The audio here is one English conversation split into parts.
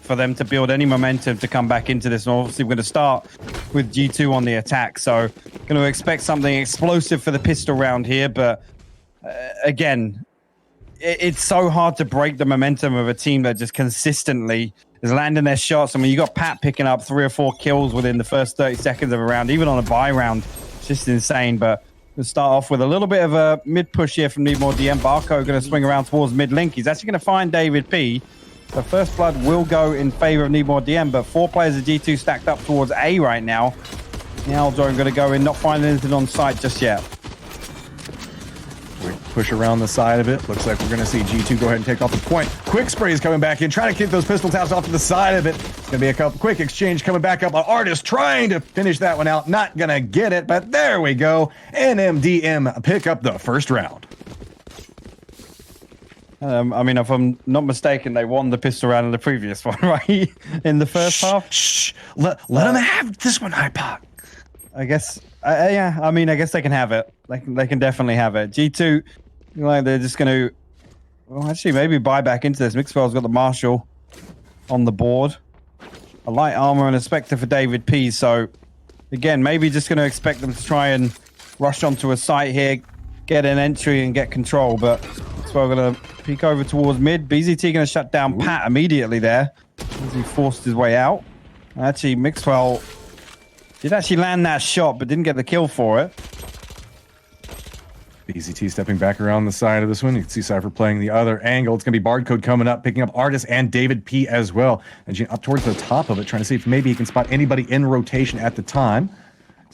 for them to build any momentum to come back into this. And obviously, we're going to start with G2 on the attack. So, going to expect something explosive for the pistol round here. But again, it's so hard to break the momentum of a team that just consistently is landing their shots. I mean, you got Pat picking up 3 or 4 kills within the first 30 seconds of a round, even on a buy round. It's just insane. But we'll start off with a little bit of a mid push here from Need More DM. Barcode going to swing around towards mid link. He's actually going to find davidp. The first blood will go in favor of Need More DM, but 4 players of G2 stacked up towards A right now. Now Drone going to go in, not finding anything on site just yet. We push around the side of it. Looks like we're going to see G2 go ahead and take off the point. Quick spray is coming back in, trying to kick those pistol taps off to the side of it. It's going to be a couple quick exchange coming back up on ardiis, trying to finish that one out. Not going to get it, but there we go. NMDM pick up the first round. I mean, if I'm not mistaken, they won the pistol round in the previous one, right? In the first half. Shh. Let them have this one, iPod. I guess. Yeah. I mean, I guess they can have it. They can definitely have it. G2, like they're just going to. Well, actually, maybe buy back into this. mixwell's got the Marshall on the board. A light armor and a Spectre for davidp. So, again, maybe just going to expect them to try and rush onto a site here, get an entry and get control. But mixwell going to peek over towards mid. BZT going to shut down Pat immediately there as he forced his way out. Actually, mixwell did actually land that shot, but didn't get the kill for it. BZT stepping back around the side of this one. You can see Cypher playing the other angle. It's going to be Barcode coming up, picking up ardiis and davidp as well. And up towards the top of it, trying to see if maybe he can spot anybody in rotation at the time.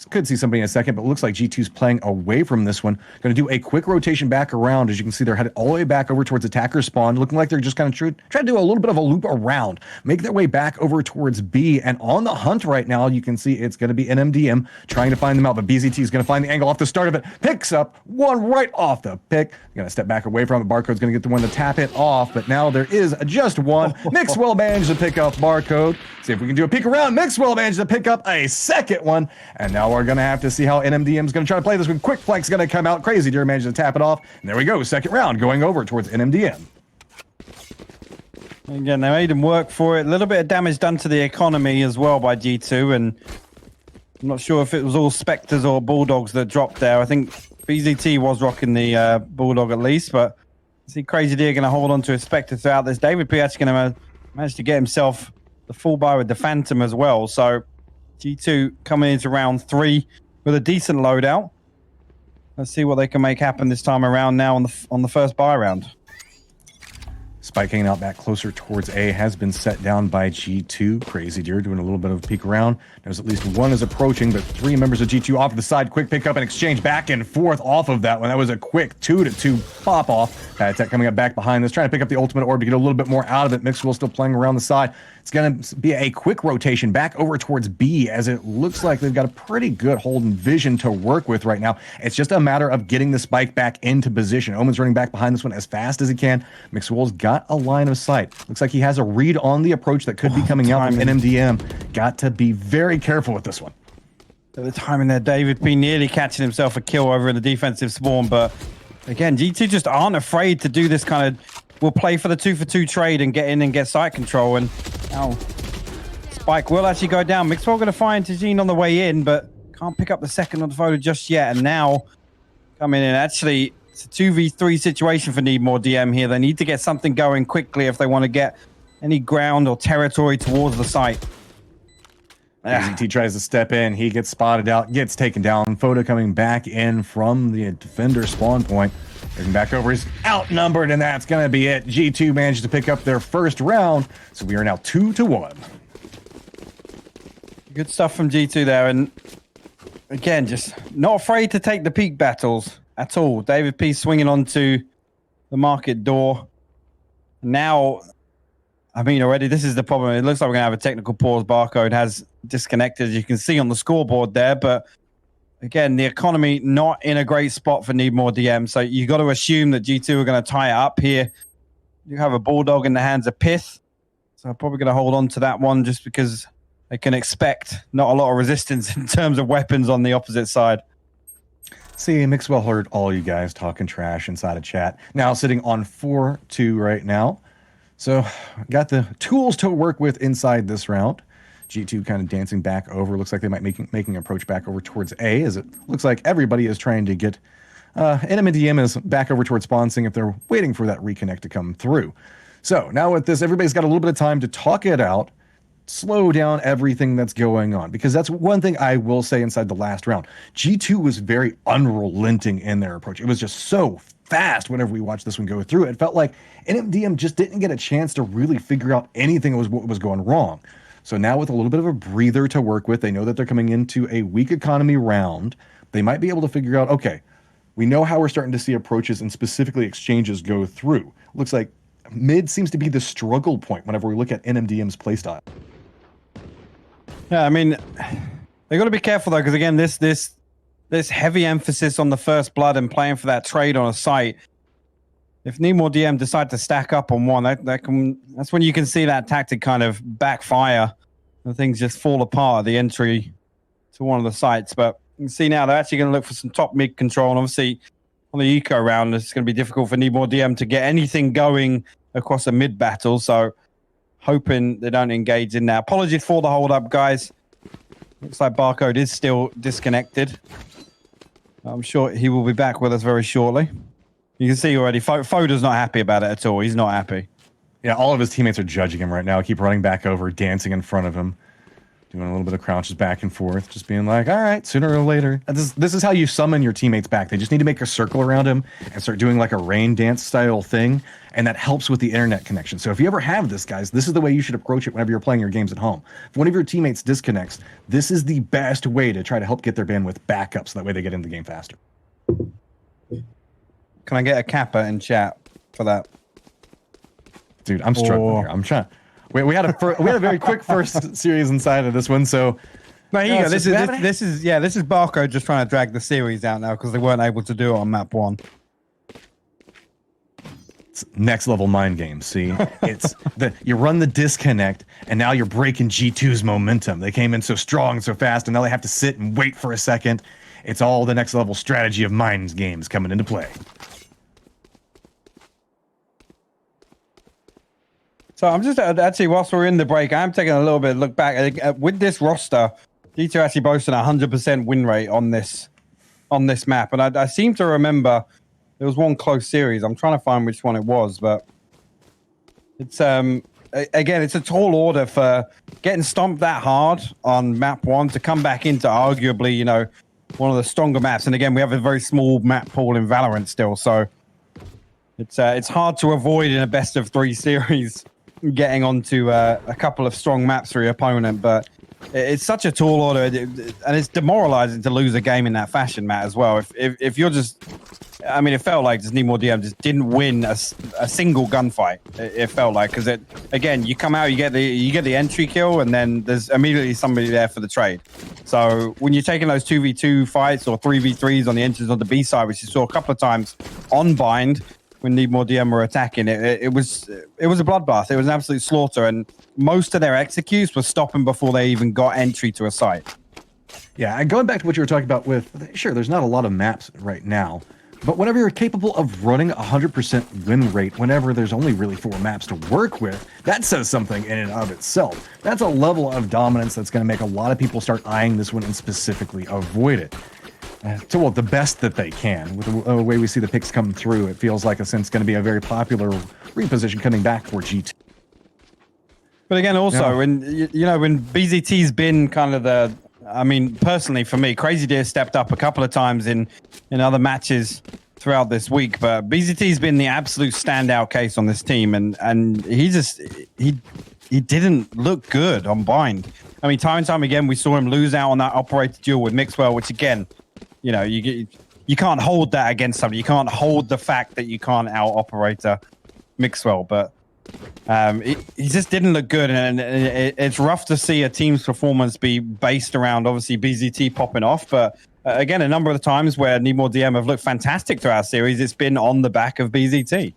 Could see somebody in a second, but it looks like G2's playing away from this one. Going to do a quick rotation back around. As you can see, they're headed all the way back over towards attacker spawn, looking like they're just kind of trying to do a little bit of a loop around, make their way back over towards B. And on the hunt right now, you can see it's going to be NMDM trying to find them out, but BZT is going to find the angle off the start of it, picks up one right off the pick. Going to step back away from it. Barcode's going to get the one to tap it off, but now there is just one. mixwell managed to pick up Barcode. See if we can do a peek around. mixwell managed to pick up a second one, and now we're going to have to see how NMDM is going to try to play this one. Quick Flex going to come out. Crazy Deer managed to tap it off, and there we go. Second round going over towards NMDM. Again, they made him work for it. A little bit of damage done to the economy as well by G2, and I'm not sure if it was all Spectres or Bulldogs that dropped there. I think BZT was rocking the Bulldog at least, but I see Crazy Deer going to hold on to a Spectre throughout this. davidp actually going to manage to get himself the full buy with the Phantom as well. So G2 coming into round 3 with a decent loadout. Let's see what they can make happen this time around now on the first buy round. Spike hanging out back closer towards A has been set down by G2. Crazy Deer doing a little bit of a peek around. There's at least one is approaching, but 3 members of G2 off to the side. Quick pick up and exchange back and forth off of that one. That was a quick 2-2 pop off. paTiTek coming up back behind this, trying to pick up the ultimate orb to get a little bit more out of it. mixwell still playing around the side. It's going to be a quick rotation back over towards B, as it looks like they've got a pretty good hold and vision to work with right now. It's just a matter of getting the spike back into position. Omen's running back behind this one as fast as he can. mixwell's got a line of sight. Looks like he has a read on the approach that could be coming out from NMDM. Got to be very careful with this one. At the timing there, davidp nearly catching himself a kill over in the defensive spawn, but again, G2 just aren't afraid to do this kind of, we'll play for the 2-for-2 trade and get in and get site control. And now Spike will actually go down. mixwell going to find Tigene on the way in, but can't pick up the second on the FoDa just yet. And now coming in, actually, it's a 2v3 situation for Need More DM here. They need to get something going quickly if they want to get any ground or territory towards the site. BZT tries to step in. He gets spotted out, gets taken down. FoDa coming back in from the defender spawn point. Looking back over, he's outnumbered, and that's going to be it. G2 managed to pick up their first round, so we are now 2-1. Good stuff from G2 there, and again, just not afraid to take the peak battles at all. davidp swinging onto the market door. Now, I mean, already this is the problem. It looks like we're going to have a technical pause. Barcode has disconnected, as you can see on the scoreboard there, but again, the economy not in a great spot for Need More DM, so you got to assume that G2 are going to tie it up here. You have a Bulldog in the hands of pyth, so I'm probably going to hold on to that one just because they can expect not a lot of resistance in terms of weapons on the opposite side. See, mixwell heard all you guys talking trash inside of chat. Now sitting on 4-2 right now. So got the tools to work with inside this round. G2 kind of dancing back over. Looks like they might making an approach back over towards A, as it looks like everybody is trying to get NMDM is back over towards spawn, seeing if they're waiting for that reconnect to come through. So now with this, everybody's got a little bit of time to talk it out, slow down everything that's going on, because that's one thing I will say inside the last round. G2 was very unrelenting in their approach. It was just so fast whenever we watched this one go through. It felt like NMDM just didn't get a chance to really figure out anything what was going wrong. So now with a little bit of a breather to work with, they know that they're coming into a weak economy round. They might be able to figure out, okay, we know how we're starting to see approaches and specifically exchanges go through. Looks like mid seems to be the struggle point whenever we look at NMDM's playstyle. Yeah, I mean, they got to be careful though, because again, this heavy emphasis on the first blood and playing for that trade on a site. If NeedMoreDM decide to stack up on one, that's when you can see that tactic kind of backfire and things just fall apart at the entry to one of the sites. But you can see now they're actually going to look for some top mid control, and obviously on the eco round, it's going to be difficult for NeedMoreDM to get anything going across a mid battle. So hoping they don't engage in that. Apologies for the hold up, guys. Looks like Barcode is still disconnected. I'm sure he will be back with us very shortly. You can see already, FoDa's not happy about it at all. He's not happy. Yeah, all of his teammates are judging him right now. Keep running back over, dancing in front of him, doing a little bit of crouches back and forth, just being like, all right, sooner or later. This is how you summon your teammates back. They just need to make a circle around him and start doing like a rain dance style thing, and that helps with the internet connection. So if you ever have this, guys, this is the way you should approach it whenever you're playing your games at home. If one of your teammates disconnects, this is the best way to try to help get their bandwidth back up so that way they get into the game faster. Can I get a kappa in chat for that? Dude, I'm struggling here. I'm trying. We had a very quick first series inside of this one, so. No, here you go. This is Barcode just trying to drag the series out now because they weren't able to do it on map 1. It's next level mind games. See, it's you run the disconnect, and now you're breaking G2's momentum. They came in so strong and so fast, and now they have to sit and wait for a second. It's all the next level strategy of mind games coming into play. So I'm just actually, whilst we're in the break, I'm taking a little bit of look back with this roster. G2 actually boasting 100% win rate on this map, and I seem to remember there was one close series. I'm trying to find which one it was, but it's again, it's a tall order for getting stomped that hard on map 1 to come back into arguably, you know, one of the stronger maps. And again, we have a very small map pool in Valorant still, so it's hard to avoid in a best of 3 series getting onto a couple of strong maps for your opponent. But it's such a tall order, and it's demoralizing to lose a game in that fashion, Matt, as well. If you're just, I mean, it felt like just NeedMoreDM just didn't win a single gunfight. It felt like, because again, you come out, you get the entry kill, and then there's immediately somebody there for the trade. So when you're taking those 2v2 fights or 3v3s on the entrance on the B side, which you saw a couple of times on Bind when NeedMoreDM were attacking, it was a bloodbath. It was an absolute slaughter, and most of their executes were stopping before they even got entry to a site. Yeah, and going back to what you were talking about with, sure, there's not a lot of maps right now, but whenever you're capable of running 100% win rate, whenever there's only really 4 maps to work with, that says something in and of itself. That's a level of dominance that's going to make a lot of people start eyeing this one and specifically avoid it. To the best that they can. With the way we see the picks come through, it feels like it's going to be a very popular reposition coming back for G2. But again, also, when BZT's been kind of I mean, personally for me, Crazy Deer stepped up a couple of times in other matches throughout this week, but BZT's been the absolute standout case on this team, and he didn't look good on Bind. I mean, time and time again, we saw him lose out on that operator duel with Mixwell, which again, you know, you can't hold that against somebody. You can't hold the fact that you can't out-operator Mixwell, but he just didn't look good, and it's rough to see a team's performance be based around, obviously, BZT popping off, but again, a number of the times where NeedMoreDM have looked fantastic throughout series, it's been on the back of BZT.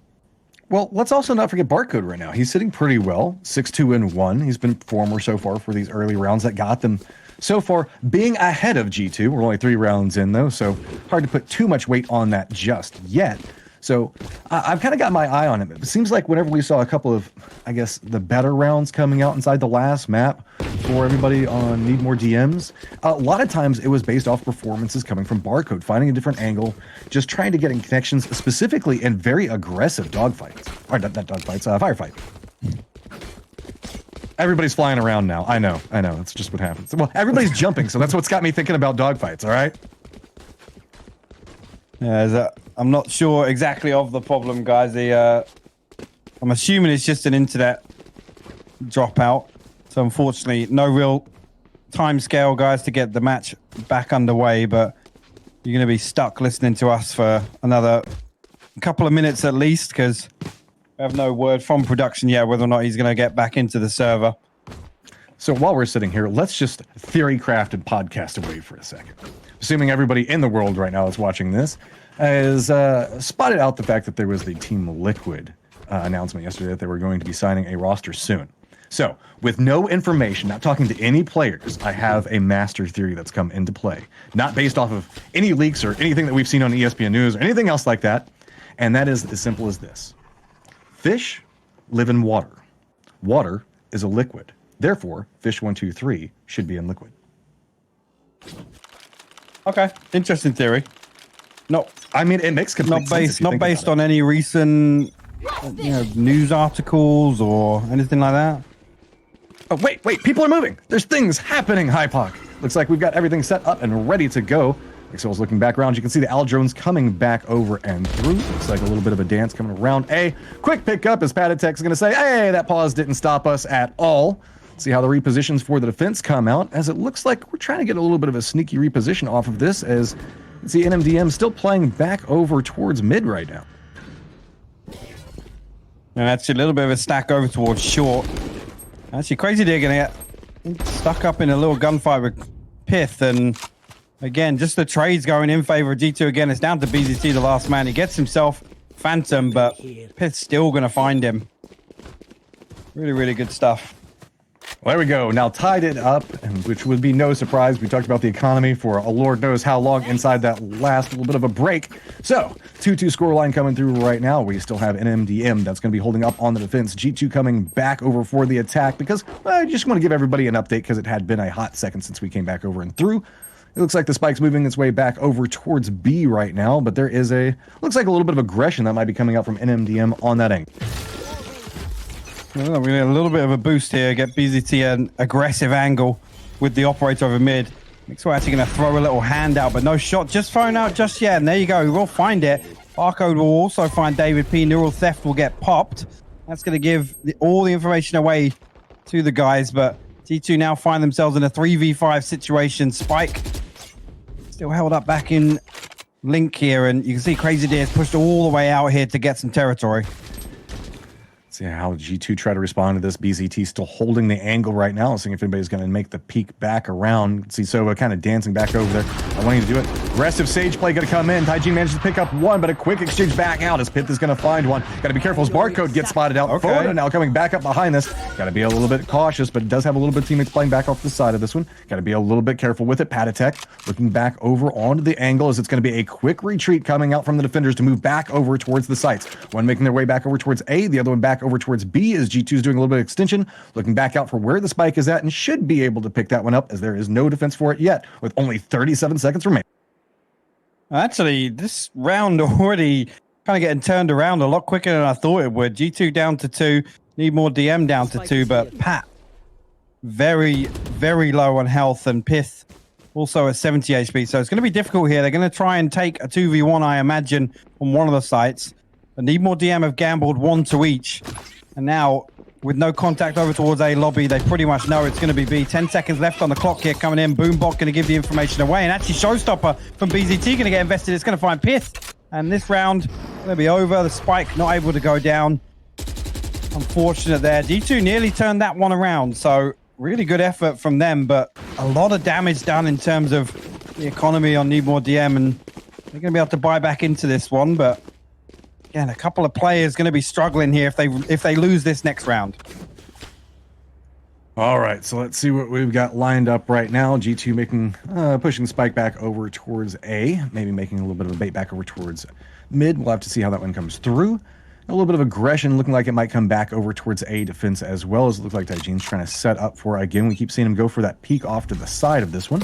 Well, let's also not forget Barcode right now. He's sitting pretty well, 6-2-1. He's been performer so far for these early rounds that got them so far being ahead of G2. We're only 3 rounds in, though, so hard to put too much weight on that just yet. So I've kind of got my eye on it. It seems like whenever we saw a couple of, I guess, the better rounds coming out inside the last map for everybody on Need More DMs, a lot of times it was based off performances coming from Barcode, finding a different angle, just trying to get in connections, specifically in very aggressive dogfights. Or not dogfights, firefight. Everybody's flying around now. I know. It's just what happens. Well, everybody's jumping, so that's what's got me thinking about dogfights, all right? Yeah, I'm not sure exactly of the problem, guys. I'm assuming it's just an internet dropout. So unfortunately, no real time scale, guys, to get the match back underway. But you're going to be stuck listening to us for another couple of minutes at least, because we have no word from production yet whether or not he's going to get back into the server. So while we're sitting here, let's just theory craft and podcast away for a second. Assuming everybody in the world right now is watching this, has spotted out the fact that there was the Team Liquid announcement yesterday that they were going to be signing a roster soon. So, with no information, not talking to any players, I have a master theory that's come into play. Not based off of any leaks or anything that we've seen on ESPN News or anything else like that. And that is as simple as this. Fish live in water. Water is a liquid. Therefore, fish 1, 2, 3 should be in liquid. Okay, interesting theory. No, I mean, it makes complete sense. Not based on any recent news articles or anything like that. Oh, wait, people are moving. There's things happening, Hypoc. Looks like we've got everything set up and ready to go. Mixwell's looking back around. You can see the Al drones coming back over and through. Looks like a little bit of a dance coming around. A quick pickup as paTiTek's going to say, hey, that pause didn't stop us at all. See how the repositions for the defense come out, as it looks like we're trying to get a little bit of a sneaky reposition off of this, as you can see NMDM still playing back over towards mid right now. And that's a little bit of a stack over towards short. Actually, Crazy Deer gonna get stuck up in a little gunfight with pyth, and again, just the trades going in favor of G2 again. It's down to BZT, the last man. He gets himself Phantom, but pyth's still gonna find him. Really, really good stuff. Well, there we go. Now tied it up, and which would be no surprise. We talked about the economy for a Lord knows how long inside that last little bit of a break. So, 2-2 scoreline coming through right now. We still have NMDM that's going to be holding up on the defense. G2 coming back over for the attack because I just want to give everybody an update because it had been a hot second since we came back over and through. It looks like the spike's moving its way back over towards B right now, but there is looks like a little bit of aggression that might be coming out from NMDM on that angle. Well, we need a little bit of a boost here. Get BZT an aggressive angle with the operator over mid. Mixwell actually going to throw a little hand out, but no shot just thrown out just yet. And there you go. We will find it. Barcode will also find davidp. Neural Theft will get popped. That's going to give all the information away to the guys. But G2 now find themselves in a 3v5 situation. Spike still held up back in Link here. And you can see Crazy Deer is pushed all the way out here to get some territory. See how G2 try to respond to this. BZT still holding the angle right now, seeing if anybody's going to make the peek back around. See SoVa kind of dancing back over there. I want you to do it. Aggressive Sage play going to come in. Tigene manages to pick up one, but a quick exchange back out as pyth is going to find one. Got to be careful as Barcode gets spotted out. Okay. FoDa now coming back up behind this. Got to be a little bit cautious, but it does have a little bit of teammates playing back off the side of this one. Got to be a little bit careful with it. paTiTek looking back over onto the angle as it's going to be a quick retreat coming out from the defenders to move back over towards the sites. One making their way back over towards A, the other one back over towards B as G2 is doing a little bit of extension, looking back out for where the spike is at and should be able to pick that one up as there is no defense for it yet with only 37 seconds remaining. Actually, this round already kind of getting turned around a lot quicker than I thought it would. G2 down to 2, Need More DM down to 2, but Pat very, very low on health and pyth also at 70 HP. So it's going to be difficult here. They're going to try and take a 2v1, I imagine, on one of the sites. But Need More DM have gambled 1 to each. And now, with no contact over towards A lobby, they pretty much know it's going to be B. 10 seconds left on the clock here coming in. Boombot going to give the information away. And actually, Showstopper from BZT going to get invested. It's going to find pyth. And this round going to be over. The spike not able to go down. Unfortunate there. G2 nearly turned that one around. So, really good effort from them. But a lot of damage done in terms of the economy on Need More DM. And they're going to be able to buy back into this one. But again, a couple of players going to be struggling here if they lose this next round. All right, so let's see what we've got lined up right now. G2 making pushing spike back over towards A, maybe making a little bit of a bait back over towards mid. We'll have to see how that one comes through. A little bit of aggression looking like it might come back over towards A defense as well, as it looks like Tigene's trying to set up for, again, we keep seeing him go for that peek off to the side of this one.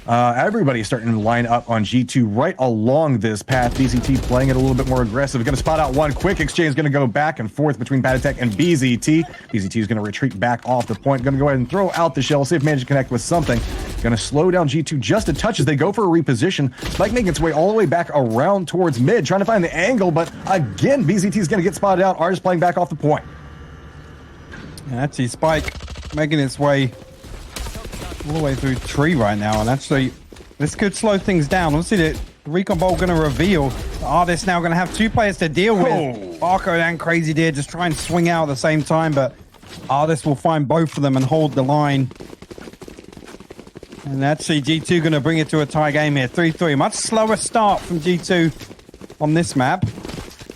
Everybody's starting to line up on G2 right along this path. BZT playing it a little bit more aggressive. Going to spot out one quick exchange. Going to go back and forth between paTiTek and BZT. BZT is going to retreat back off the point. Going to go ahead and throw out the shell. See if manage to connect with something. Going to slow down G2 just a touch as they go for a reposition. Spike making its way all the way back around towards mid. Trying to find the angle, but again, BZT is going to get spotted out. ardiis playing back off the point. And actually, Spike making its way all the way through tree right now, and actually this could slow things down. Obviously the recon bolt going to reveal ardiis now going to have two players to deal with. Barcode and Crazy Deer just try and swing out at the same time, but ardiis will find both of them and hold the line. And actually G2 going to bring it to a tie game here, 3-3. Much slower start from G2 on this map,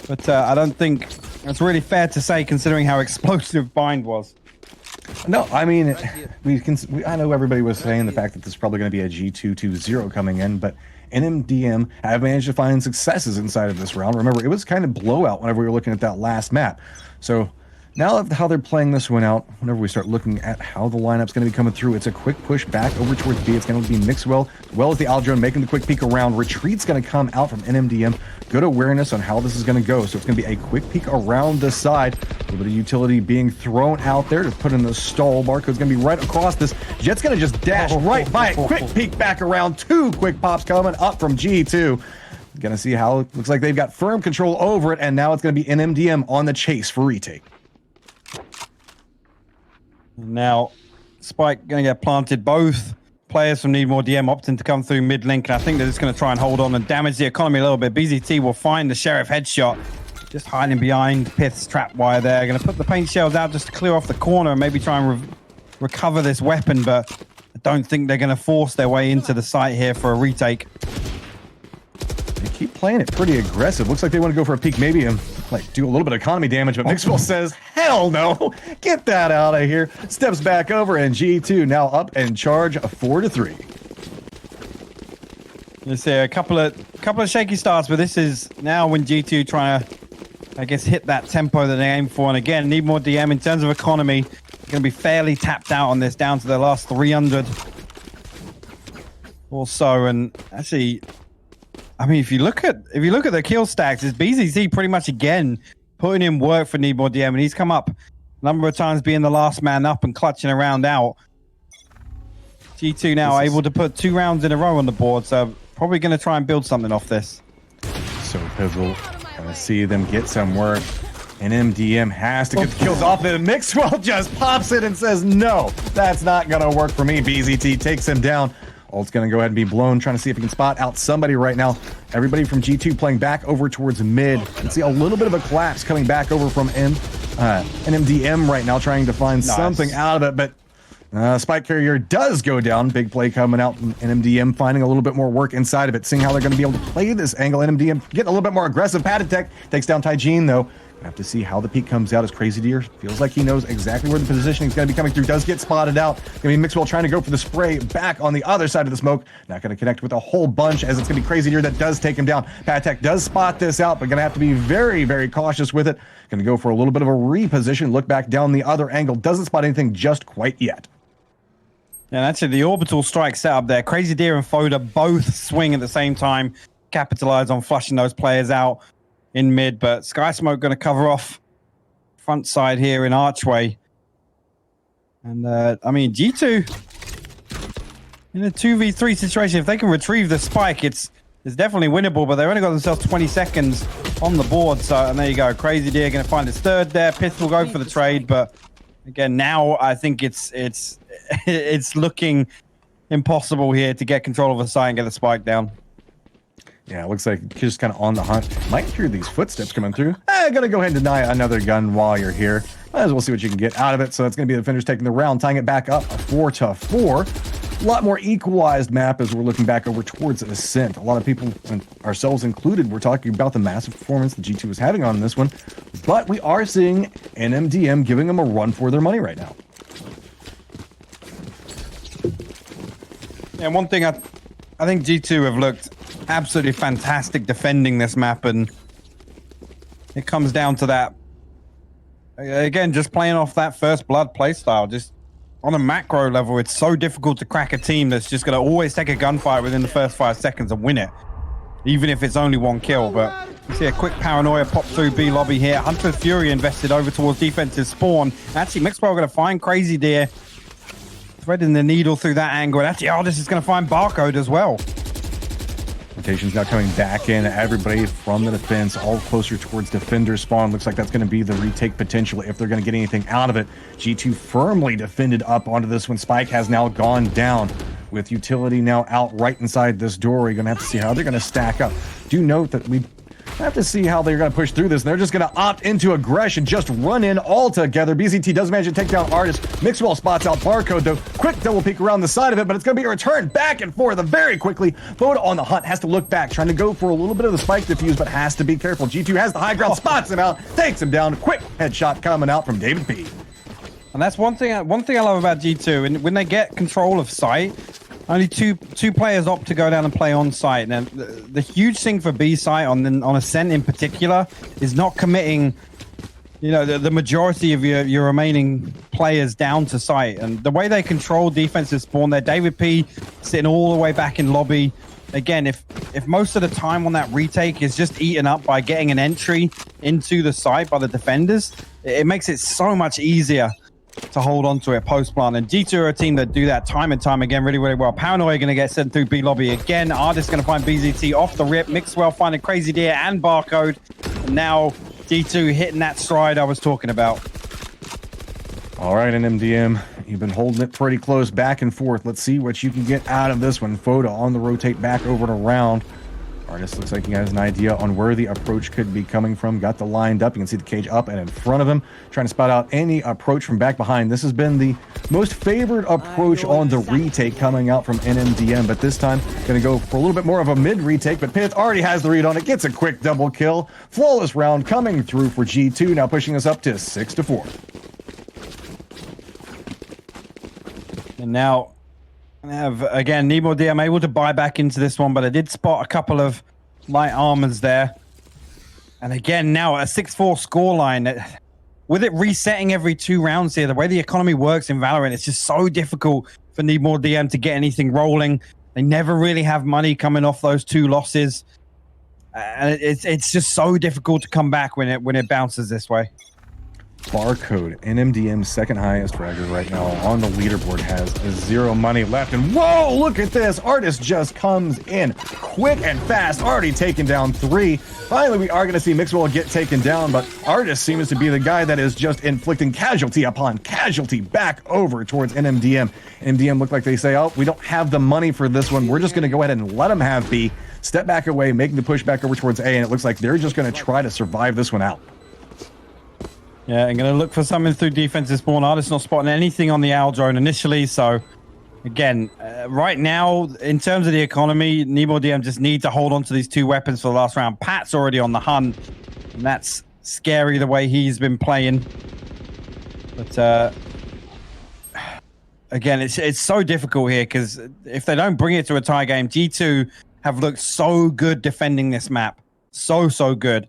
but I don't think that's really fair to say considering how explosive Bind was. No, I mean, I know everybody was saying the fact that this is probably going to be a G2-2-0 coming in, but NMDM have managed to find successes inside of this round. Remember, it was kind of blowout whenever we were looking at that last map. So now how they're playing this one out, whenever we start looking at how the lineup's going to be coming through, it's a quick push back over towards B. It's going to be mixwell, as well as the Aldrone making the quick peek around. Retreat's going to come out from NMDM. Good awareness on how this is going to go. So it's going to be a quick peek around the side. A little bit of utility being thrown out there to put in the stall. Barcode's going to be right across this. Jet's going to just dash right by it. Quick peek back around. Two quick pops coming up from G2. Going to see how it looks like they've got firm control over it, and now it's going to be NMDM on the chase for retake. Now, Spike going to get planted. Both players from Need More DM opting to come through mid link, and I think they're just going to try and hold on and damage the economy a little bit. BZT will find the Sheriff headshot, just hiding behind pyth's trap wire there. Going to put the paint shells out just to clear off the corner and maybe try and recover this weapon, but I don't think they're going to force their way into the site here for a retake. They keep playing it pretty aggressive. Looks like they want to go for a peek, maybe and like do a little bit of economy damage, but mixwell says, hell no, get that out of here. Steps back over, and G2 now up and charge 4-3. You see a couple of shaky starts, but this is now when G2 trying to, I guess, hit that tempo that they aim for. And again, Need More DM in terms of economy, going to be fairly tapped out on this, down to their last 300 or so. And actually, I mean, if you look at the kill stacks, it's BZT pretty much again putting in work for Need More DM, and he's come up a number of times being the last man up and clutching a round out. G2 now able to put 2 rounds in a row on the board, so probably going to try and build something off this. So pivotal. Gonna see them get some work. And MDM has to get the kills off, and mixwell just pops it and says, no, that's not going to work for me. BZT takes him down. Ult's going to go ahead and be blown, trying to see if he can spot out somebody right now. Everybody from G2 playing back over towards mid. You can see a little bit of a collapse coming back over from NMDM right now, trying to find something out of it, but Spike Carrier does go down. Big play coming out from NMDM, finding a little bit more work inside of it, seeing how they're going to be able to play this angle. NMDM getting a little bit more aggressive. paTiTek takes down Tigene, though. Have to see how the peak comes out as Crazy Deer feels like he knows exactly where the positioning is going to be coming through. Does get spotted out. Going to be mixwell trying to go for the spray back on the other side of the smoke. Not going to connect with a whole bunch, as it's going to be Crazy Deer that does take him down. paTiTek does spot this out, but going to have to be very, very cautious with it. Going to go for a little bit of a reposition. Look back down the other angle. Doesn't spot anything just quite yet. Yeah, that's it. The orbital strike setup there. Crazy Deer and FoDa both swing at the same time. Capitalize on flushing those players out in mid, but Sky Smoke going to cover off front side here in Archway. And I mean, G2 in a 2v3 situation, if they can retrieve the spike, it's definitely winnable, but they've only got themselves 20 seconds on the board. So, and there you go. Crazy Deer going to find his third there. pyth will go for the trade, but again, now I think it's looking impossible here to get control of the site and get the spike down. Yeah, it looks like he's just kind of on the hunt. Might hear these footsteps coming through. Gonna go ahead and deny another gun while you're here. Might as well see what you can get out of it. So that's gonna be the finish taking the round, tying it back up 4-4. A lot more equalized map as we're looking back over towards Ascent. A lot of people, and ourselves included, we're talking about the massive performance that G2 is having on this one. But we are seeing NMDM giving them a run for their money right now. And one thing I think G2 have looked absolutely fantastic defending this map, and it comes down to that. Again, just playing off that first blood playstyle, just on a macro level, it's so difficult to crack a team that's just going to always take a gunfight within the first 5 seconds and win it, even if it's only 1 kill. But you see a quick paranoia pop through B lobby here. Hunter Fury invested over towards defensive spawn. Actually, mixwell going to find Crazy Deer, threading the needle through that angle. And actually, ardiis is going to find Barcode as well. Rotation's now coming back in. Everybody from the defense, all closer towards defender spawn. Looks like that's going to be the retake potential if they're going to get anything out of it. G2 firmly defended up onto this one. Spike has now gone down with utility now out right inside this door. We're going to have to see how they're going to stack up. Do note that we have to see how they're going to push through this. They're just going to opt into aggression, just run in all together. BZT does manage to take down ardiis. Mixwell spots out Barcode, though. Quick double peek around the side of it, but it's going to be a return back and forth very quickly. FoDa on the hunt, has to look back, trying to go for a little bit of the spike defuse, but has to be careful. G2 has the high ground, spots him out, takes him down. Quick headshot coming out from davidp. And that's one thing I love about G2. And when they get control of site, only two players opt to go down and play on site. And the huge thing for B site on Ascent in particular is not committing, you know, the majority of your remaining players down to site. And the way they control defensive spawn there, davidp sitting all the way back in lobby. Again, if most of the time on that retake is just eaten up by getting an entry into the site by the defenders, it makes it so much easier to hold on to it post-plant. And G2 are a team that do that time and time again really, really well. Paranoia going to get sent through B lobby again. ardiis going to find BZT off the rip. Mixwell finding Crazy Deer and Barcode. And now G2 hitting that stride I was talking about. All right, NMDM, you've been holding it pretty close back and forth. Let's see what you can get out of this one. FoDa on the rotate back over to round. ardiis looks like he has an idea on where the approach could be coming from. Got the lined up. You can see the cage up and in front of him, trying to spot out any approach from back behind. This has been the most favored approach on the retake coming out from NMDM, but this time going to go for a little bit more of a mid retake, but pyth already has the read on it, gets a quick double kill. Flawless round coming through for G2, now pushing us up to 6-4. And now I have, again, NemoDM able to buy back into this one, but I did spot a couple of light armors there. And again, now a 6-4 scoreline. With it resetting every 2 rounds here, the way the economy works in Valorant, it's just so difficult for NemoDM to get anything rolling. They never really have money coming off those 2 losses. And it's just so difficult to come back when it bounces this way. Barcode, NMDM's second highest fragger right now on the leaderboard, has 0 money left. And whoa, look at this. ardiis just comes in quick and fast, already taken down 3. Finally, we are going to see mixwell get taken down, but ardiis seems to be the guy that is just inflicting casualty upon casualty back over towards NMDM. NMDM look like they say, oh, we don't have the money for this one. We're just going to go ahead and let them have B. Step back away, making the push back over towards A, and it looks like they're just going to try to survive this one out. Yeah, I'm going to look for something through defensive spawn. ardiis not spotting anything on the owl drone initially. So, again, right now, in terms of the economy, NemoDM just need to hold on to these 2 weapons for the last round. pat's already on the hunt, and that's scary the way he's been playing. But, again, it's so difficult here because if they don't bring it to a tie game, G2 have looked so good defending this map. So good.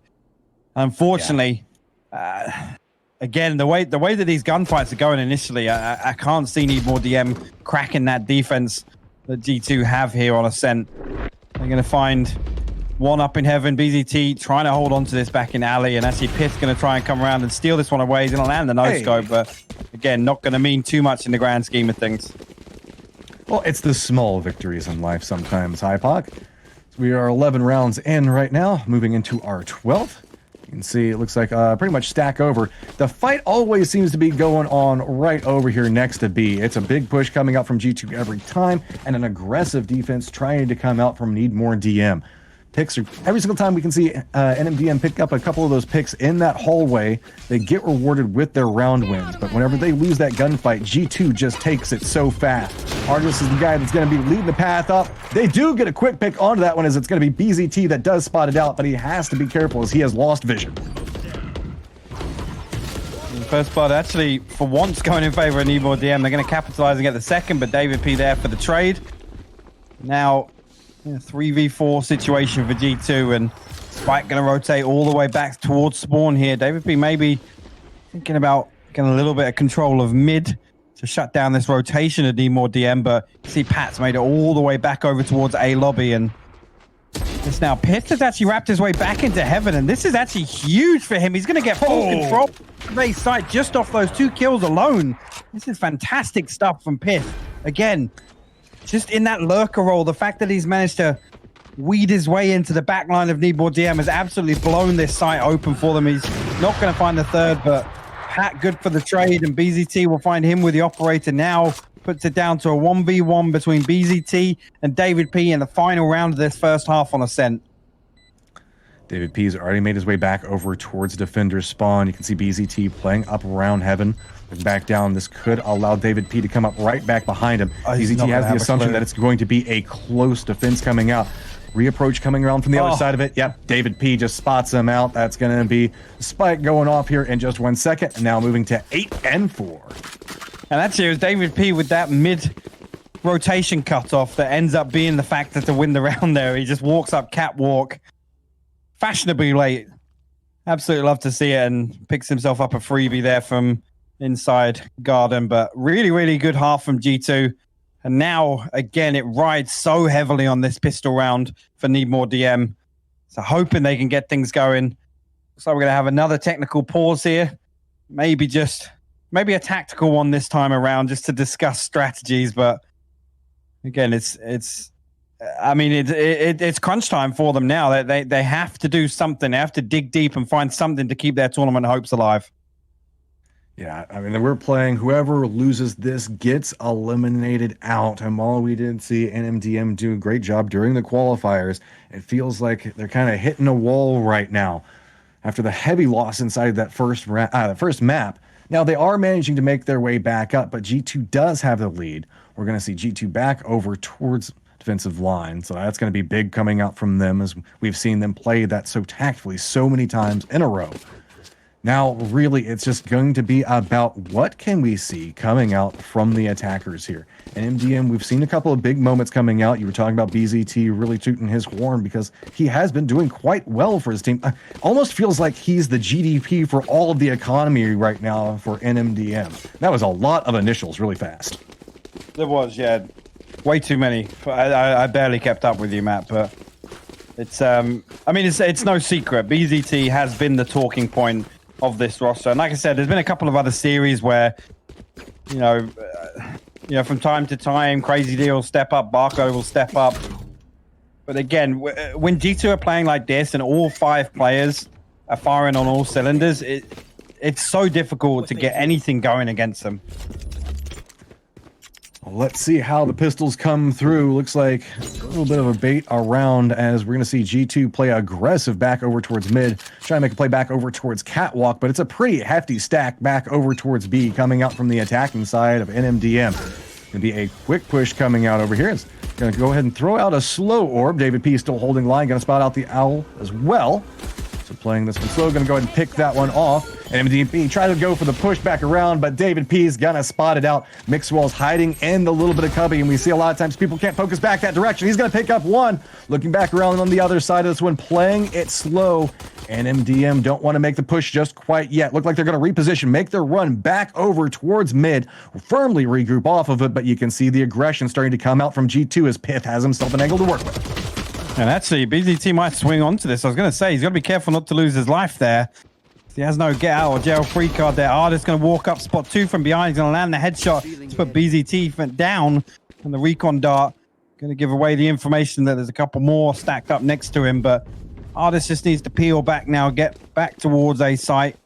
Unfortunately... Yeah. Again, the way that these gunfights are going initially, I can't see NemoDM cracking that defense that G2 have here on Ascent. They're going to find one up in heaven. BZT trying to hold on to this back in alley, and actually pyth's going to try and come around and steal this one away. He's going to land the no-scope, but again, not going to mean too much in the grand scheme of things. Well, it's the small victories in life sometimes, hypoc. So we are 11 rounds in right now, moving into our 12th. You can see it looks like pretty much stack over. The fight always seems to be going on right over here next to B. It's a big push coming out from G2 every time, and an aggressive defense trying to come out from Need More DM. Picks are every single time we can see NMDM pick up a couple of those picks in that hallway, they get rewarded with their round wins. But whenever they lose that gunfight, G2 just takes it so fast. ardiis is the guy that's going to be leading the path up. They do get a quick pick onto that one, as it's going to be BZT that does spot it out, but he has to be careful as he has lost vision. First blood actually, for once, going in favor of NemoDM. They're going to capitalize and get the second, but davidp there for the trade. Now, 3v4 situation for G2, and Spike going to rotate all the way back towards spawn here. davidp maybe thinking about getting a little bit of control of mid to shut down this rotation of need more DM, but you see pat's made it all the way back over towards A lobby, and this now pyth has actually wrapped his way back into heaven, and this is actually huge for him. He's going to get full control of A site just off those 2 kills alone. This is fantastic stuff from pyth. Again, just in that lurker role, the fact that he's managed to weed his way into the back line of Need More DM has absolutely blown this site open for them. He's not going to find the third, but Pat good for the trade, and BZT will find him with the operator now. Puts it down to a 1v1 between BZT and davidp in the final round of this first half on Ascent. davidp's already made his way back over towards defender's spawn. You can see BZT playing up around heaven. Back down. This could allow davidp to come up right back behind him. BZT has the assumption that it's going to be a close defense coming out. Reapproach coming around from the other side of it. Yep, davidp just spots him out. That's going to be Spike going off here in just 1 second. And now moving to 8 and 4. And actually, it was davidp with that mid-rotation cutoff that ends up being the factor to win the round there. He just walks up catwalk fashionably late. Absolutely love to see it, and picks himself up a freebie there from inside garden, but really, really good half from G2. And now, again, it rides so heavily on this pistol round for Need More DM. So hoping they can get things going. So we're going to have another technical pause here. Maybe a tactical one this time around just to discuss strategies. But again, it's crunch time for them now. They have to do something. They have to dig deep and find something to keep their tournament hopes alive. Yeah, I mean, we're playing whoever loses this gets eliminated out. And while we did see NMDM do a great job during the qualifiers, it feels like they're kind of hitting a wall right now. After the heavy loss inside that first map, now they are managing to make their way back up, but G2 does have the lead. We're going to see G2 back over towards defensive line, so that's going to be big coming out from them, as we've seen them play that so tactfully so many times in a row. Now, really, it's just going to be about what can we see coming out from the attackers here. And MDM, we've seen a couple of big moments coming out. You were talking about BZT really tooting his horn because he has been doing quite well for his team. Almost feels like he's the GDP for all of the economy right now for NMDM. That was a lot of initials really fast. There was, yeah. Way too many. I barely kept up with you, Matt, but it's it's no secret. BZT has been the talking point of this roster, and like I said, there's been a couple of other series where from time to time Crazy D will step up, Barcode will step up, but again, when G2 are playing like this and all 5 players are firing on all cylinders, it's so difficult to get anything going against them. Let's see how the pistols come through. Looks like a little bit of a bait around, as we're going to see G2 play aggressive back over towards mid, trying to make a play back over towards catwalk, but it's a pretty hefty stack back over towards B coming out from the attacking side of NMDM. Going to be a quick push coming out over here. It's going to go ahead and throw out a slow orb. davidp still holding line, going to spot out the owl as well. So playing this one slow, going to go ahead and pick that one off. And MDP try to go for the push back around, but davidp's gonna spot it out. Mixwell's hiding in the little bit of cubby, and we see a lot of times people can't focus back that direction. He's gonna pick up one. Looking back around on the other side of this one, playing it slow. And MDM don't want to make the push just quite yet. Look like they're gonna reposition, make their run back over towards mid, firmly regroup off of it, but you can see the aggression starting to come out from G2 as pyth has himself an angle to work with. And actually, BZT might swing onto this. I was gonna say, he's gotta be careful not to lose his life there. He has no get out or jail free card there. ardiis going to walk up spot 2 from behind. He's going to land the headshot to put BZT down. And the recon dart going to give away the information that there's a couple more stacked up next to him. But ardiis just needs to peel back now, get back towards A site.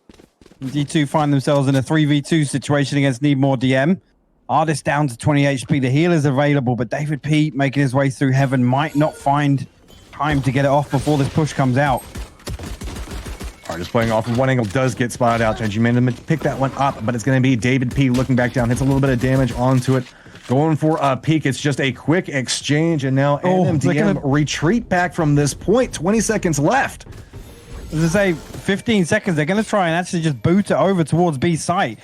And G2 find themselves in a 3v2 situation against Need More DM. ardiis down to 20 HP. The healer's available, but davidp making his way through heaven might not find time to get it off before this push comes out. ardiis playing off of one angle, does get spotted out. Tigene managed to pick that one up, but it's going to be davidp looking back down, hits a little bit of damage onto it. Going for a peek. It's just a quick exchange, and now NMDM retreat back from this point. 20 seconds left. As I say, 15 seconds. They're going to try and actually just boot it over towards B site.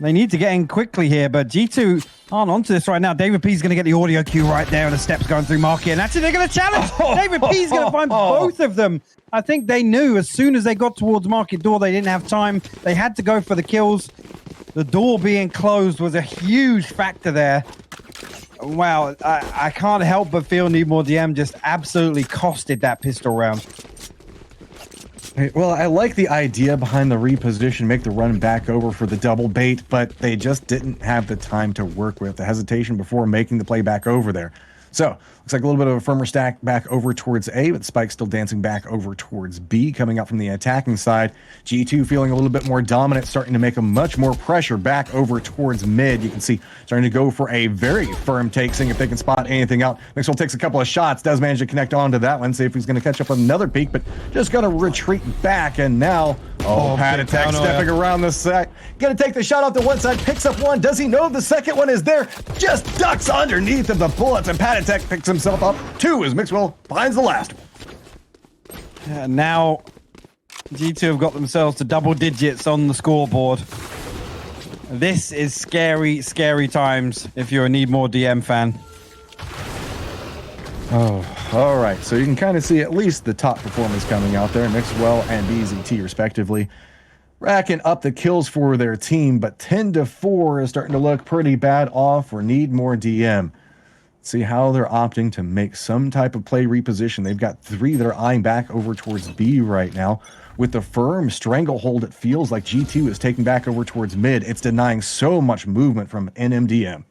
They need to get in quickly here, but G2 aren't onto this right now. David P is going to get the audio cue right there, and the steps going through Market. And actually, they're going to challenge. David P is going to find both of them. I think they knew as soon as they got towards Market door, they didn't have time. They had to go for the kills. The door being closed was a huge factor there. Wow, I can't help but feel Need More DM just absolutely costed that pistol round. Well, I like the idea behind the reposition, make the run back over for the double bait, but they just didn't have the time to work with the hesitation before making the play back over there. So, looks like a little bit of a firmer stack back over towards A, but Spike still dancing back over towards B, coming up from the attacking side. G2 feeling a little bit more dominant, starting to make a much more pressure back over towards mid. You can see starting to go for a very firm take, seeing if they can spot anything out. mixwell takes a couple of shots, does manage to connect onto that one, see if he's going to catch up with another peek, but just going to retreat back, and now, paTiTek stepping around the side. Going to take the shot off the one side, picks up one. Does he know the second one is there? Just ducks underneath of the bullets, and paTiTek picks himself up. Two as mixwell finds the last one. Now, G2 have got themselves to double digits on the scoreboard. This is scary, scary times if you're a Need More DM fan. Oh, all right. So you can kind of see at least the top performance coming out there. mixwell and BZT respectively, racking up the kills for their team, but 10-4 is starting to look pretty bad off for Need More DM. See how they're opting to make some type of play reposition. They've got 3 that are eyeing back over towards B right now. With the firm stranglehold, it feels like G2 is taking back over towards mid. It's denying so much movement from NMDM.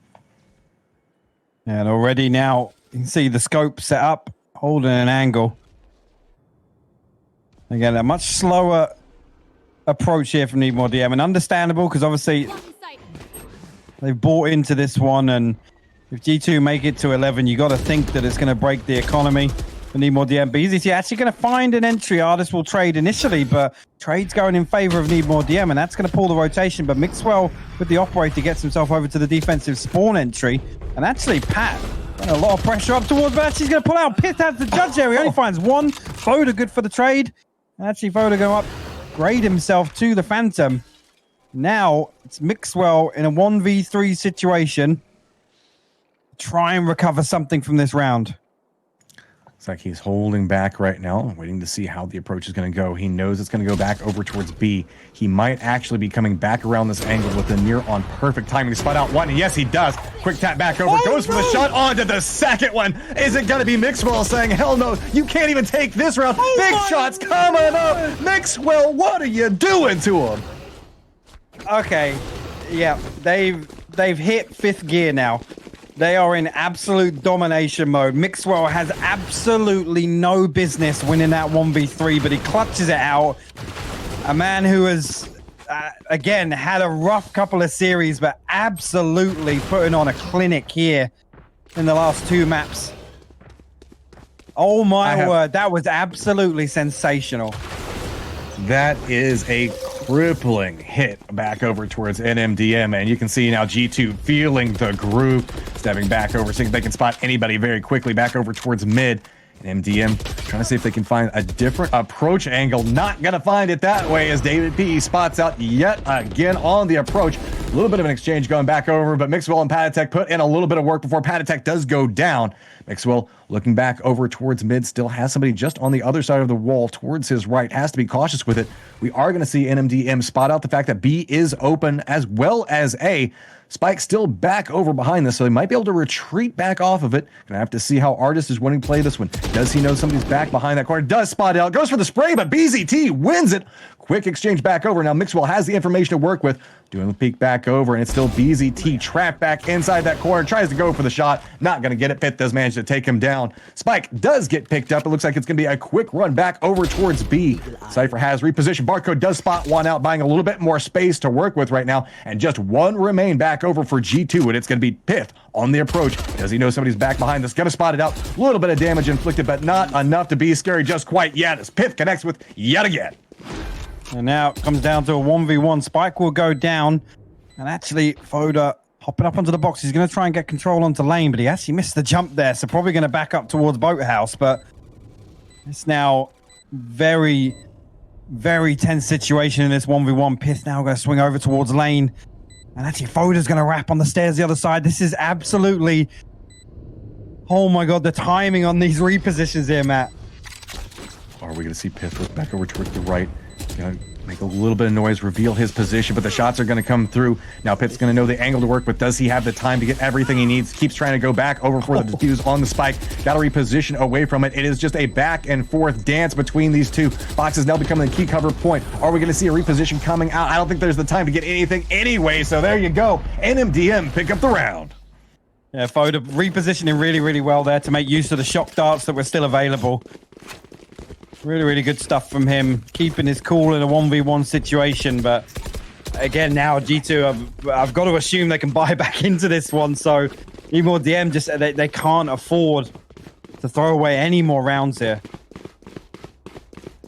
And already now, you can see the scope set up, holding an angle. Again, a much slower approach here from Need More DM, and understandable because obviously they've bought into this one, and if G2 make it to 11, you got to think that it's going to break the economy for Need More DM. BZT actually going to find an entry. ardiis will trade initially, but trade's going in favor of Need More DM, and that's going to pull the rotation. But mixwell with the operator gets himself over to the defensive spawn entry, and actually Pat a lot of pressure up towards, but actually he's going to pull out. pyth has the judge there. He only finds one. FoDa good for the trade. And actually FoDa going to upgrade himself to the Phantom. Now it's mixwell in a 1v3 situation. Try and recover something from this round. It's like he's holding back right now, waiting to see how the approach is going to go. He knows it's going to go back over towards B. He might actually be coming back around this angle with the near on perfect timing to spot out one. And yes, he does. Quick tap back over, goes for the shot onto the second one. Is it going to be mixwell saying, hell no, you can't even take this round. Big shots coming up. mixwell, what are you doing to him? Okay, yeah, they've hit 5th gear now. They are in absolute domination mode. mixwell has absolutely no business winning that 1v3, but he clutches it out. A man who has, again, had a rough couple of series, but absolutely putting on a clinic here in the last 2 maps. Oh my word, that was absolutely sensational. That is a crippling hit back over towards NMDM, and you can see now G2 feeling the groove, stepping back over, seeing if they can spot anybody very quickly back over towards mid. And MDM trying to see if they can find a different approach angle. Not gonna find it that way as David P spots out yet again on the approach. A little bit of an exchange going back over, but mixwell and paTiTek put in a little bit of work before paTiTek does go down. mixwell looking back over towards mid, still has somebody just on the other side of the wall towards his right, has to be cautious with it. We are going to see NMDM spot out the fact that B is open as well as A. Spike still back over behind this, so they might be able to retreat back off of it. Gonna have to see how ardiis is winning play this one. Does he know somebody's back behind that corner? Does spot out, goes for the spray, but BZT wins it. Quick exchange back over. Now mixwell has the information to work with. Doing the peek back over, and it's still BZT trapped back inside that corner. Tries to go for the shot. Not going to get it. pyth does manage to take him down. Spike does get picked up. It looks like it's going to be a quick run back over towards B. Cypher has repositioned. Barcode does spot one out, buying a little bit more space to work with right now. And just one remain back over for G2, and it's going to be pyth on the approach. Does he know somebody's back behind this? Going to spot it out. A little bit of damage inflicted, but not enough to be scary just quite yet as pyth connects with yet again. And now it comes down to a 1v1. Spike will go down. And actually, FoDa hopping up onto the box. He's going to try and get control onto lane, but he actually missed the jump there. So probably going to back up towards Boathouse. But it's now very, very tense situation in this 1v1. pyth now going to swing over towards lane. And actually, FoDa's going to wrap on the stairs the other side. This is absolutely... Oh my god, the timing on these repositions here, Matt. Are we going to see pyth look back over towards the right? Going to make a little bit of noise, reveal his position, but the shots are going to come through. Now pyth's going to know the angle to work, but does he have the time to get everything he needs? Keeps trying to go back over for the defuse on the spike. Got to reposition away from it. It is just a back and forth dance between these two. Box is now becoming the key cover point. Are we going to see a reposition coming out? I don't think there's the time to get anything anyway, so there you go. NMDM pick up the round. Yeah, FoDa repositioning really, really well there to make use of the shock darts that were still available. Really, really good stuff from him, keeping his cool in a 1v1 situation. But again, now G2, I've got to assume they can buy back into this one. So Needmore DM just they can't afford to throw away any more rounds here.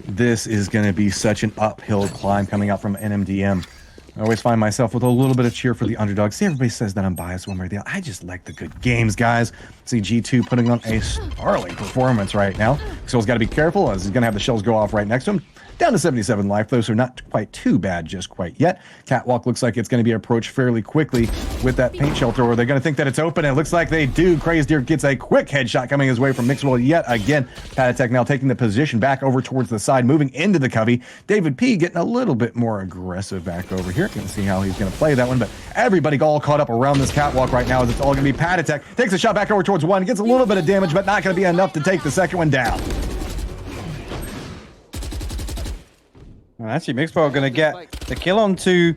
This is going to be such an uphill climb coming out from NMDM. I always find myself with a little bit of cheer for the underdog. See, everybody says that I'm biased one way or the other. I just like the good games, guys. See G2 putting on a startling performance right now. Soul's got to be careful as he's going to have the shells go off right next to him. Down to 77 life, though, so not quite too bad just quite yet. Catwalk looks like it's going to be approached fairly quickly with that paint shell thrower. They're going to think that it's open, and it looks like they do. Crazed Deer gets a quick headshot coming his way from mixwell yet again. paTiTek now taking the position back over towards the side, moving into the covey. davidp getting a little bit more aggressive back over here. Going to see how he's going to play that one, but everybody all caught up around this catwalk right now as it's all going to be paTiTek. Takes a shot back over towards one, gets a little bit of damage, but not going to be enough to take the second one down. Well, actually, mixwell going to get the kill onto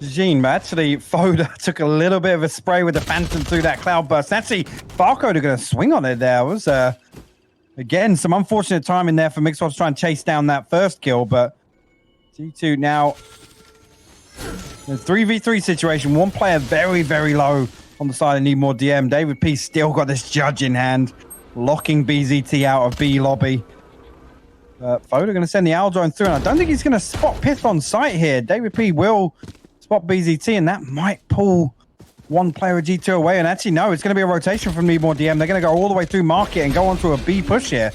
Tigene, but actually FoDa took a little bit of a spray with the Phantom through that cloud burst. Actually, Barcode are going to swing on it there. It was, again, some unfortunate timing there for mixwell to try and chase down that first kill, but G2 now, in a 3v3 situation, one player very, very low on the side of Needmore DM. davidp still got this judge in hand, locking BZT out of B lobby. FoDa going to send the Owl Drone through, and I don't think he's going to spot pyth on site here. davidp will spot BZT, and that might pull one player of G2 away. And actually, no, it's going to be a rotation from Needmore DM. They're going to go all the way through market and go onto a B push here.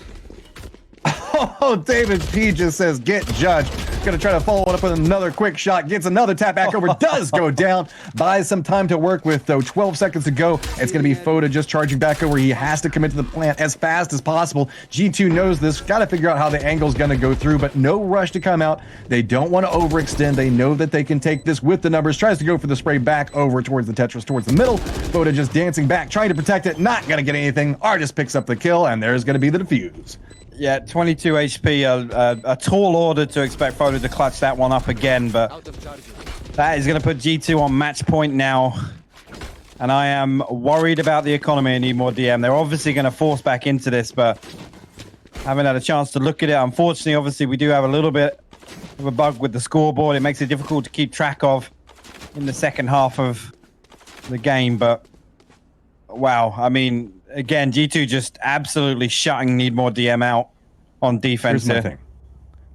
Oh, davidp just says, get judged. Going to try to follow it up with another quick shot. Gets another tap back over. Does go down. Buys some time to work with, though. 12 seconds to go. It's going to be FoDa just charging back over. He has to commit to the plant as fast as possible. G2 knows this. Got to figure out how the angle's going to go through, but no rush to come out. They don't want to overextend. They know that they can take this with the numbers. Tries to go for the spray back over towards the Tetris, towards the middle. FoDa just dancing back, trying to protect it. Not going to get anything. ardiis picks up the kill, and there's going to be the defuse. Yeah, 22 HP, a tall order to expect FoDa to clutch that one up again, but that is going to put G2 on match point now. And I am worried about the economy and Needmore DM. They're obviously going to force back into this, but haven't had a chance to look at it. Unfortunately, obviously, we do have a little bit of a bug with the scoreboard. It makes it difficult to keep track of in the second half of the game, but wow, I mean, again, G2 just absolutely shutting Needmore DM out on defense. Here's my thing.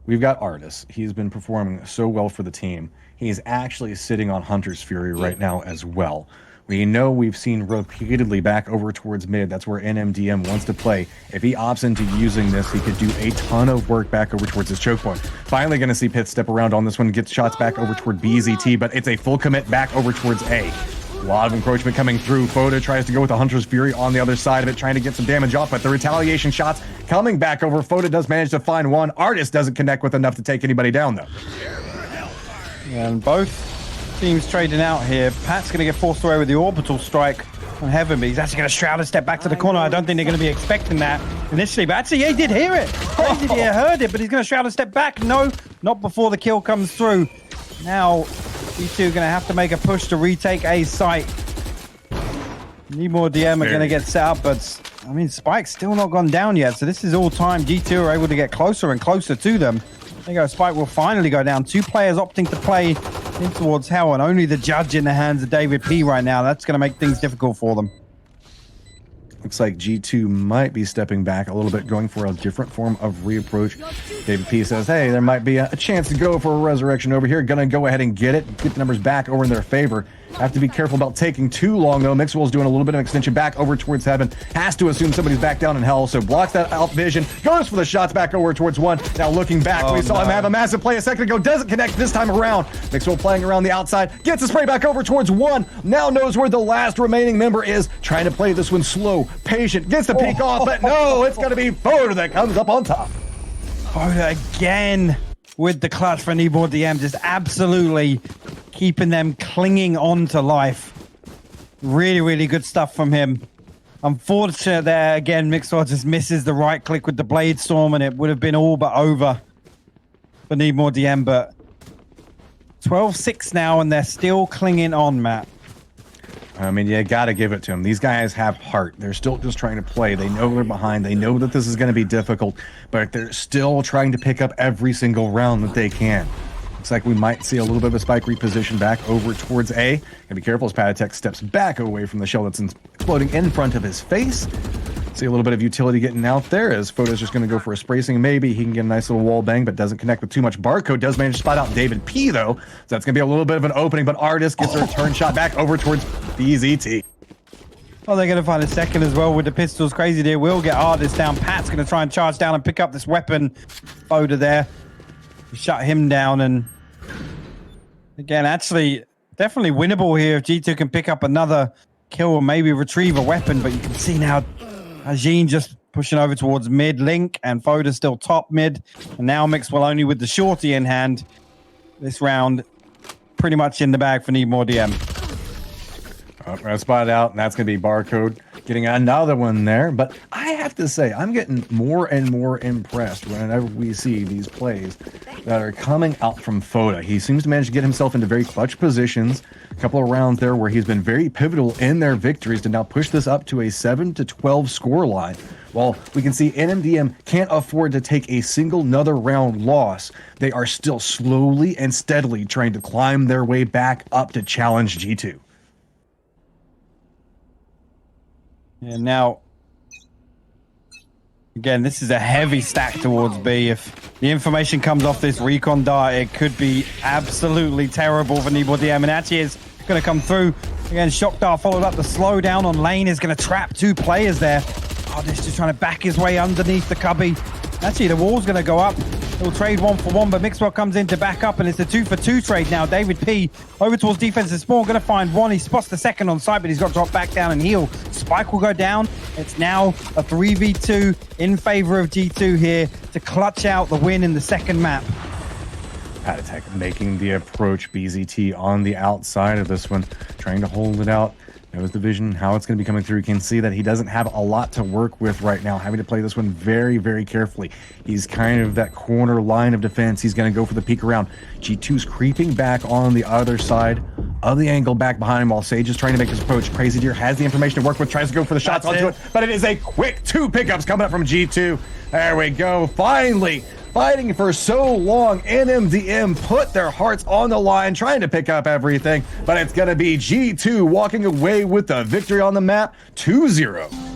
We've got ardiis. He's been performing so well for the team. He's actually sitting on Hunter's Fury right now as well. We know we've seen repeatedly back over towards mid. That's where NMDM wants to play. If he opts into using this, he could do a ton of work back over towards his choke point. Finally going to see pyth step around on this one, get shots back over toward BZT, but it's a full commit back over towards A. A lot of encroachment coming through. FoDa tries to go with the Hunter's Fury on the other side of it, trying to get some damage off, but the retaliation shots coming back over. FoDa does manage to find one. ardiis doesn't connect with enough to take anybody down, though. And both teams trading out here. Pat's going to get forced away with the orbital strike on Heaven, but he's actually going to shroud a step back to the corner. I don't think they're going to be expecting that initially, but actually, yeah, he did hear it. He heard it, but he's going to shroud a step back. No, not before the kill comes through. Now, these two are going to have to make a push to retake A's site. Needmore DM are going to get set up, but I mean, Spike's still not gone down yet, so this is all time. G2 are able to get closer and closer to them. There you go, Spike will finally go down. Two players opting to play in towards Hell, and only the judge in the hands of davidp right now. That's going to make things difficult for them. Looks like G2 might be stepping back a little bit, going for a different form of reapproach. davidp says, hey, there might be a chance to go for a resurrection over here. Gonna go ahead and get it, get the numbers back over in their favor. Have to be careful about taking too long, though. mixwell's doing a little bit of extension back over towards heaven. Has to assume somebody's back down in hell, so blocks that out vision. Goes for the shots back over towards one. Now looking back, we saw him have a massive play a second ago. Doesn't connect this time around. mixwell playing around the outside. Gets a spray back over towards one. Now knows where the last remaining member is. Trying to play this one slow, patient. Gets the peek off, but no, it's going to be FoDa that comes up on top. FoDa again with the clutch for NeedMoreDM, just absolutely keeping them clinging on to life. Really, really good stuff from him. Unfortunate there, again, mixwell just misses the right click with the Blade Storm, and it would have been all but over for NeedMoreDM, but 12-6 now, and they're still clinging on, Matt. I mean, you got to give it to them. These guys have heart. They're still just trying to play. They know they're behind. They know that this is going to be difficult, but they're still trying to pick up every single round that they can. Looks like we might see a little bit of a spike reposition back over towards A. Gotta be careful as paTiTek steps back away from the shell that's exploding in front of his face. See a little bit of utility getting out there as FoDa's just going to go for a spacing. Maybe he can get a nice little wall bang, but doesn't connect with too much. Barcode does manage to spot out davidp, though. So that's going to be a little bit of an opening, but ardiis gets a return shot back over towards BZT. Oh, they're going to find a second as well with the pistols. Crazy Deer will get ardiis down. Pat's going to try and charge down and pick up this weapon. FoDa there. Shut him down, and again, actually, definitely winnable here if G2 can pick up another kill or maybe retrieve a weapon, but you can see now Tigene just pushing over towards mid link, and FoDa still top mid, and now mixwell only with the shorty in hand. This round pretty much in the bag for NeedMoreDM. Right spot out, and that's going to be Barcode getting another one there. But I have to say, I'm getting more and more impressed whenever we see these plays that are coming out from FoDa. He seems to manage to get himself into very clutch positions. A couple of rounds there where he's been very pivotal in their victories to now push this up to a 7-12 score line. While we can see NMDM can't afford to take a single another round loss, they are still slowly and steadily trying to climb their way back up to challenge G2. And now, again, this is a heavy stack towards B. If the information comes off this recon dart, it could be absolutely terrible for NeedMoreDM. And actually, it's going to come through. Again, shock dart followed up. The slowdown on lane is going to trap two players there. Oh, this just trying to back his way underneath the cubby. Actually, the wall's going to go up. He'll trade 1-for-1, but mixwell comes in to back up, and it's a 2-for-2 trade now. davidp over towards defensive spawn, going to find one. He spots the second on site, but he's got to drop back down and heal. Spike will go down. It's now a 3v2 in favor of G2 here to clutch out the win in the second map. paTiTek making the approach. BZT on the outside of this one, trying to hold it out. Knows the vision, how it's going to be coming through. You can see that he doesn't have a lot to work with right now, having to play this one very, very carefully. He's kind of that corner line of defense. He's going to go for the peek around. G2's creeping back on the other side of the angle back behind him while Sage is trying to make his approach. Crazy Deer has the information to work with, tries to go for the shots onto it, but it is a quick 2 pickups coming up from G2. There we go. Finally, fighting for so long, NMDM put their hearts on the line, trying to pick up everything, but it's going to be G2 walking away with the victory on the map, 2-0.